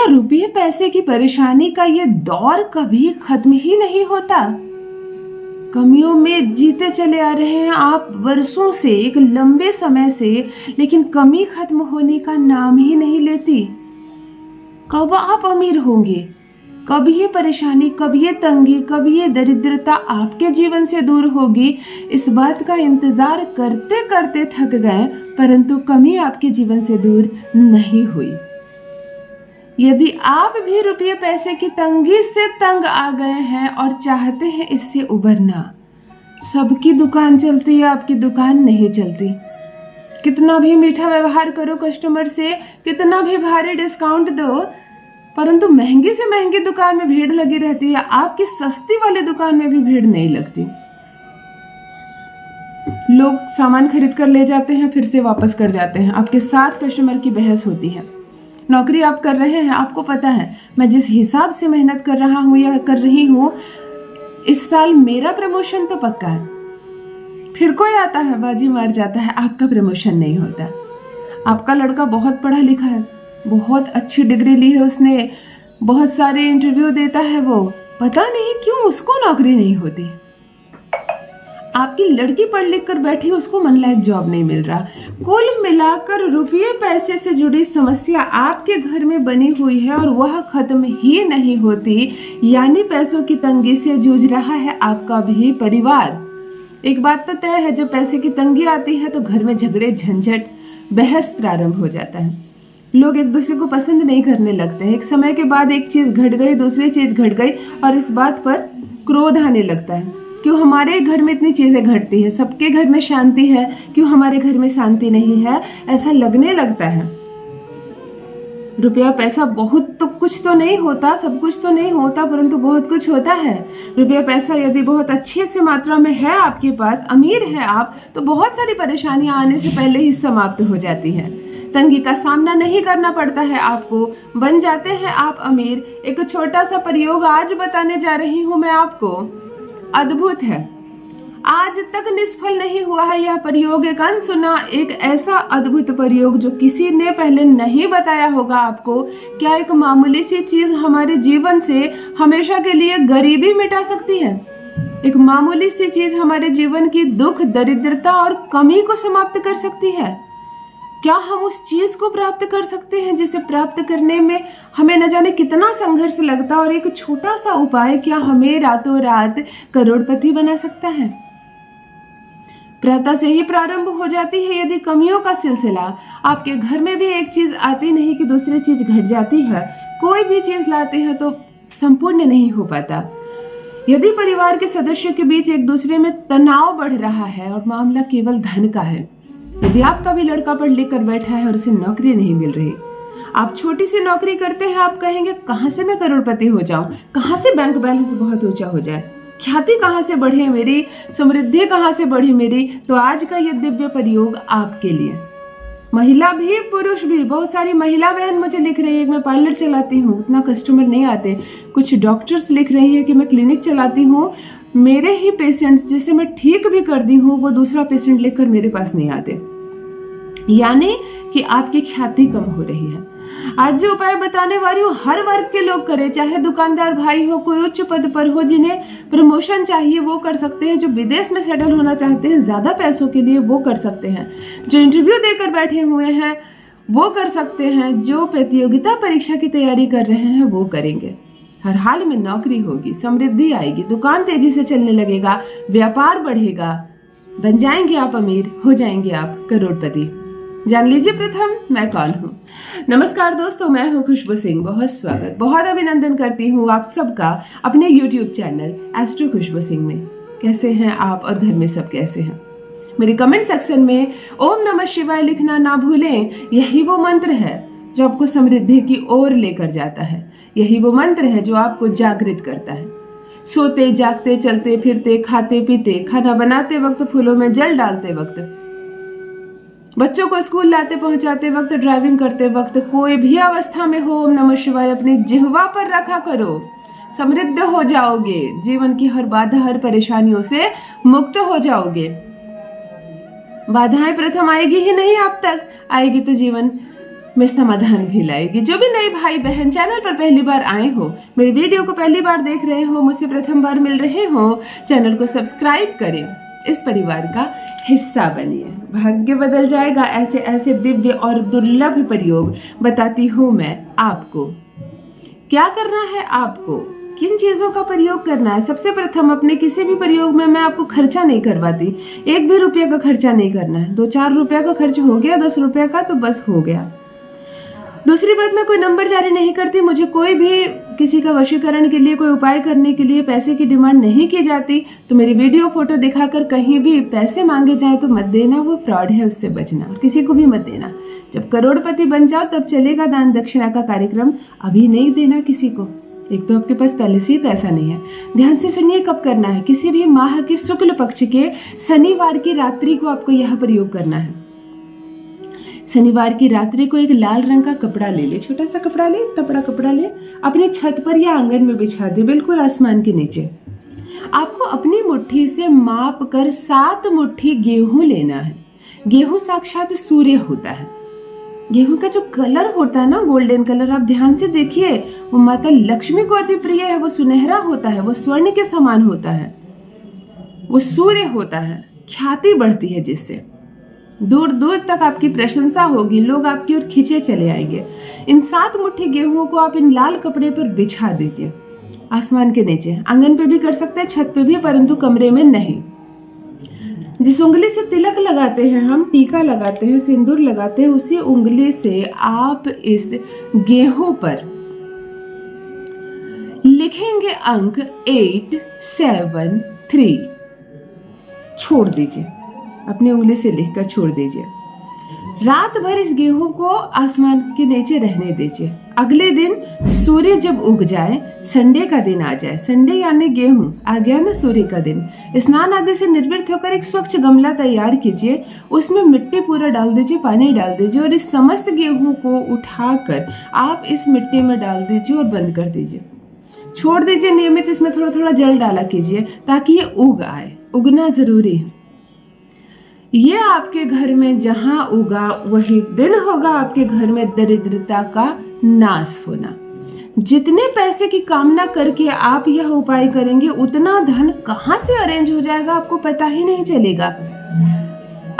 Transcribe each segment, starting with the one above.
क्या रुपये पैसे की परेशानी का ये दौर कभी खत्म ही नहीं होता? कमियों में जीते चले आ रहे हैं आप वर्षों से, एक लंबे समय से, लेकिन कमी खत्म होने का नाम ही नहीं लेती। कब आप अमीर होंगे? कब ये परेशानी, कब ये तंगी, कब ये दरिद्रता आपके जीवन से दूर होगी? इस बात का इंतजार करते करते थक गए, परंतु कमी आपके जीवन से दूर नहीं हुई। यदि आप भी रुपये पैसे की तंगी से तंग आ गए हैं और चाहते हैं इससे उबरना, सबकी दुकान चलती है, आपकी दुकान नहीं चलती। कितना भी मीठा व्यवहार करो कस्टमर से, कितना भी भारी डिस्काउंट दो, परंतु महंगी से महंगी दुकान में भीड़ लगी रहती है, आपकी सस्ती वाली दुकान में भी भीड़ नहीं लगती। लोग सामान खरीद कर ले जाते हैं, फिर से वापस कर जाते हैं। आपके साथ कस्टमर की बहस होती है। नौकरी आप कर रहे हैं, आपको पता है मैं जिस हिसाब से मेहनत कर रहा हूँ या कर रही हूँ, इस साल मेरा प्रमोशन तो पक्का है। फिर कोई आता है, बाजी मार जाता है, आपका प्रमोशन नहीं होता। आपका लड़का बहुत पढ़ा लिखा है, बहुत अच्छी डिग्री ली है उसने, बहुत सारे इंटरव्यू देता है, वो पता नहीं क्यों उसको नौकरी नहीं होती। आपकी लड़की पढ़ लिख कर बैठी, उसको मन लायक जॉब नहीं मिल रहा। कुल मिलाकर रुपये पैसे से जुड़ी समस्या आपके घर में बनी हुई है और वह खत्म ही नहीं होती, यानी पैसों की तंगी से जूझ रहा है आपका भी परिवार। एक बात तो तय है, जब पैसे की तंगी आती है तो घर में झगड़े, झंझट, बहस प्रारंभ हो जाता है। लोग एक दूसरे को पसंद नहीं करने लगते हैं। एक समय के बाद एक चीज घट गई, दूसरी चीज घट गई और इस बात पर क्रोध आने लगता है। क्यों हमारे घर में इतनी चीजें घटती है, सबके घर में शांति है, क्यों हमारे घर में शांति नहीं है, ऐसा लगने लगता है। रुपया पैसा बहुत तो कुछ तो नहीं होता, सब कुछ तो नहीं होता, परंतु बहुत कुछ होता है। रुपया पैसा यदि बहुत अच्छे से मात्रा में है आपके पास, अमीर है आप, तो बहुत सारी परेशानियां आने से पहले ही समाप्त हो जाती है। तंगी का सामना नहीं करना पड़ता है आपको, बन जाते हैं आप अमीर। एक छोटा सा प्रयोग आज बताने जा रही हूं मैं आपको, अद्भुत है, आज तक निष्फल नहीं हुआ है यह प्रयोग। एक अनसुना, एक ऐसा अद्भुत प्रयोग जो किसी ने पहले नहीं बताया होगा आपको। क्या एक मामूली सी चीज हमारे जीवन से हमेशा के लिए गरीबी मिटा सकती है? एक मामूली सी चीज हमारे जीवन की दुख, दरिद्रता और कमी को समाप्त कर सकती है? क्या हम उस चीज को प्राप्त कर सकते हैं जिसे प्राप्त करने में हमें न जाने कितना संघर्ष लगता है, और एक छोटा सा उपाय क्या हमें रातों रात करोड़पति बना सकता है? प्रातः से ही प्रारंभ हो जाती है यदि कमियों का सिलसिला। आपके घर में भी एक चीज आती नहीं कि दूसरी चीज घट जाती है। कोई भी चीज लाते हैं तो संपूर्ण नहीं हो पाता। यदि परिवार के सदस्यों के बीच एक दूसरे में तनाव बढ़ रहा है और मामला केवल धन का है, यदि आपका भी लड़का पढ़ लिख कर बैठा है और उसे नौकरी नहीं मिल रही, आप छोटी सी नौकरी करते हैं, आप कहेंगे कहां से मैं करोड़पति हो जाऊं, कहां से बैंक बैलेंस बहुत ऊंचा हो जाए, ख्याति कहां से बढ़े मेरी, समृद्धि कहां से बढ़े मेरी। तो आज का ये दिव्य प्रयोग आपके लिए, महिला भी पुरुष भी, बहुत सारी महिला बहन मुझे लिख रही है कि मैं पार्लर चलाती हूँ, उतना कस्टमर नहीं आते। कुछ डॉक्टर्स लिख रही है कि मैं क्लिनिक चलाती हूँ, मेरे ही पेशेंट्स जिसे मैं ठीक भी कर दी हूँ वो दूसरा पेशेंट लेकर मेरे पास नहीं आते, यानी कि आपकी ख्याति कम हो रही है। आज जो उपाय बताने वाली हूँ हर वर्ग के लोग करें, चाहे दुकानदार भाई हो, कोई उच्च पद पर हो, जिन्हें प्रमोशन चाहिए वो कर सकते हैं, जो विदेश में सेटल होना चाहते हैं ज्यादा पैसों के लिए वो कर सकते हैं, जो इंटरव्यू देकर बैठे हुए हैं वो कर सकते हैं, जो प्रतियोगिता परीक्षा की तैयारी कर रहे हैं वो करेंगे। हर हाल में नौकरी होगी, समृद्धि आएगी, दुकान तेजी से चलने लगेगा, व्यापार बढ़ेगा, बन जाएंगे आप अमीर, हो जाएंगे आप करोड़पति। जान लीजिए प्रथम मैं कौन हूँ। नमस्कार दोस्तों, मैं हूँ खुशबू सिंह। बहुत स्वागत, बहुत अभिनंदन करती हूँ आप सबका अपने YouTube चैनल एस्ट्रो खुशबू सिंह में। कैसे हैं आप और घर में सब कैसे हैं? मेरे कमेंट सेक्शन में ओम नमः शिवाय लिखना ना भूलें। यही वो मंत्र है जो आपको समृद्धि की ओर लेकर जाता है। यही वो मंत्र है जो आपको जागृत करता है। सोते जागते, चलते फिरते, खाते पीते, खाना बनाते वक्त, फूलों में जल डालते वक्त, बच्चों को स्कूल लाते पहुंचाते वक्त, ड्राइविंग करते वक्त, कोई भी अवस्था में हो, ओम नमः शिवाय अपनी जिह्वा पर रखा करो। समृद्ध हो जाओगे, जीवन की हर बाधा, हर परेशानियों से मुक्त हो जाओगे। बाधाएं प्रथम आएगी ही नहीं, आप तक आएगी तो जीवन में समाधान भी लाएगी। जो भी नए भाई बहन चैनल पर पहली बार आए हो, मेरे वीडियो को पहली बार देख रहे हो, मुझसे प्रथम बार मिल रहे हो, चैनल को सब्सक्राइब करें, इस परिवार का हिस्सा बनिए। भाग्य बदल जाएगा। ऐसे ऐसे दिव्य और दुर्लभ प्रयोग बताती हूँ मैं आपको। क्या करना है आपको, किन चीजों का प्रयोग करना है। सबसे प्रथम अपने किसी भी प्रयोग में मैं आपको खर्चा नहीं करवाती, एक भी रुपये का खर्चा नहीं करना है। 2-4 रुपये का खर्च हो गया, 10 रुपये का तो बस हो गया। दूसरी बात, मैं कोई नंबर जारी नहीं करती। मुझे कोई भी किसी का वशीकरण के लिए, कोई उपाय करने के लिए पैसे की डिमांड नहीं की जाती। तो मेरी वीडियो फोटो दिखाकर कहीं भी पैसे मांगे जाए तो मत देना, वो फ्रॉड है, उससे बचना। और किसी को भी मत देना। जब करोड़पति बन जाओ तब चलेगा दान दक्षिणा का कार्यक्रम, अभी नहीं देना किसी को। एक तो आपके पास पहले से ही पैसा नहीं है। ध्यान से सुनिए कब करना है। किसी भी माह के शुक्ल पक्ष के शनिवार की रात्रि को आपको यह प्रयोग करना है। शनिवार की रात्रि को एक लाल रंग का कपड़ा ले ले, छोटा सा कपड़ा ले, तपड़ा कपड़ा ले, अपने छत पर या आंगन में बिछा दे, बिल्कुल आसमान के नीचे। आपको अपनी मुट्ठी से माप कर 7 मुट्ठी गेहूं लेना है। गेहूं साक्षात सूर्य होता है। गेहूं का जो कलर होता है ना, गोल्डन कलर, आप ध्यान से देखिए, वो माता लक्ष्मी को अति प्रिय है। वो सुनहरा होता है, वो स्वर्ण के समान होता है, वो सूर्य होता है। ख्याति बढ़ती है जिससे, दूर दूर तक आपकी प्रशंसा होगी, लोग आपकी ओर खींचे चले आएंगे। इन 7 मुट्ठी गेहूं को आप इन लाल कपड़े पर बिछा दीजिए, आसमान के नीचे। आंगन पे भी कर सकते हैं, छत पे भी, परंतु कमरे में नहीं। जिस उंगली से तिलक लगाते हैं हम, टीका लगाते हैं, सिंदूर लगाते हैं, उसी उंगली से आप इस गेहूं पर लिखेंगे अंक 873। छोड़ दीजिए, अपनी उंगली से लिखकर छोड़ दीजिए। रात भर इस गेहूं को आसमान के नीचे रहने दीजिए। अगले दिन सूर्य जब उग जाए, संडे का दिन आ जाए, संडे यानी गेहूं आ गया ना, सूर्य का दिन, स्नान आदि से निर्वृत्त होकर एक स्वच्छ गमला तैयार कीजिए, उसमें मिट्टी पूरा डाल दीजिए, पानी डाल दीजिए और इस समस्त गेहूं को उठाकर आप इस मिट्टी में डाल दीजिए और बंद कर दीजिए। छोड़ दीजिए नियमित, इसमें थोड़ा थोड़ा जल डाला कीजिए ताकि ये उग आए। उगना जरूरी है। ये आपके घर में जहां उगा वही दिन होगा आपके घर में दरिद्रता का नाश होना। जितने पैसे की कामना करके आप यह उपाय करेंगे, उतना धन कहां से अरेंज हो जाएगा आपको पता ही नहीं चलेगा।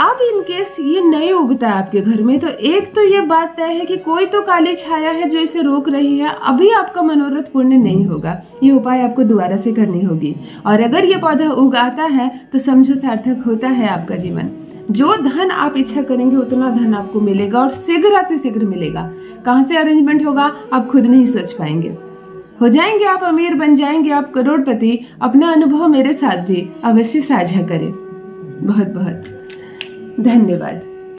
अब इन केस ये नहीं उगता है आपके घर में, तो एक तो ये बात तय है कि कोई तो काली छाया है जो इसे रोक रही है। अभी आपका मनोरथ पूर्ण नहीं होगा। ये उपाय आपको दोबारा से करनी होगी। और अगर ये पौधा उग आता है तो समझो सार्थक होता है आपका जीवन। जो धन आप इच्छा करेंगे उतना धन आपको मिलेगा और शीघ्र अतिशीघ्र मिलेगा। कहाँ से अरेंजमेंट होगा आप खुद नहीं सोच पाएंगे। हो जाएंगे आप अमीर, बन जाएंगे आप करोड़पति। अपना अनुभव मेरे साथ भी अवश्य साझा करें। बहुत बहुत धन्यवाद।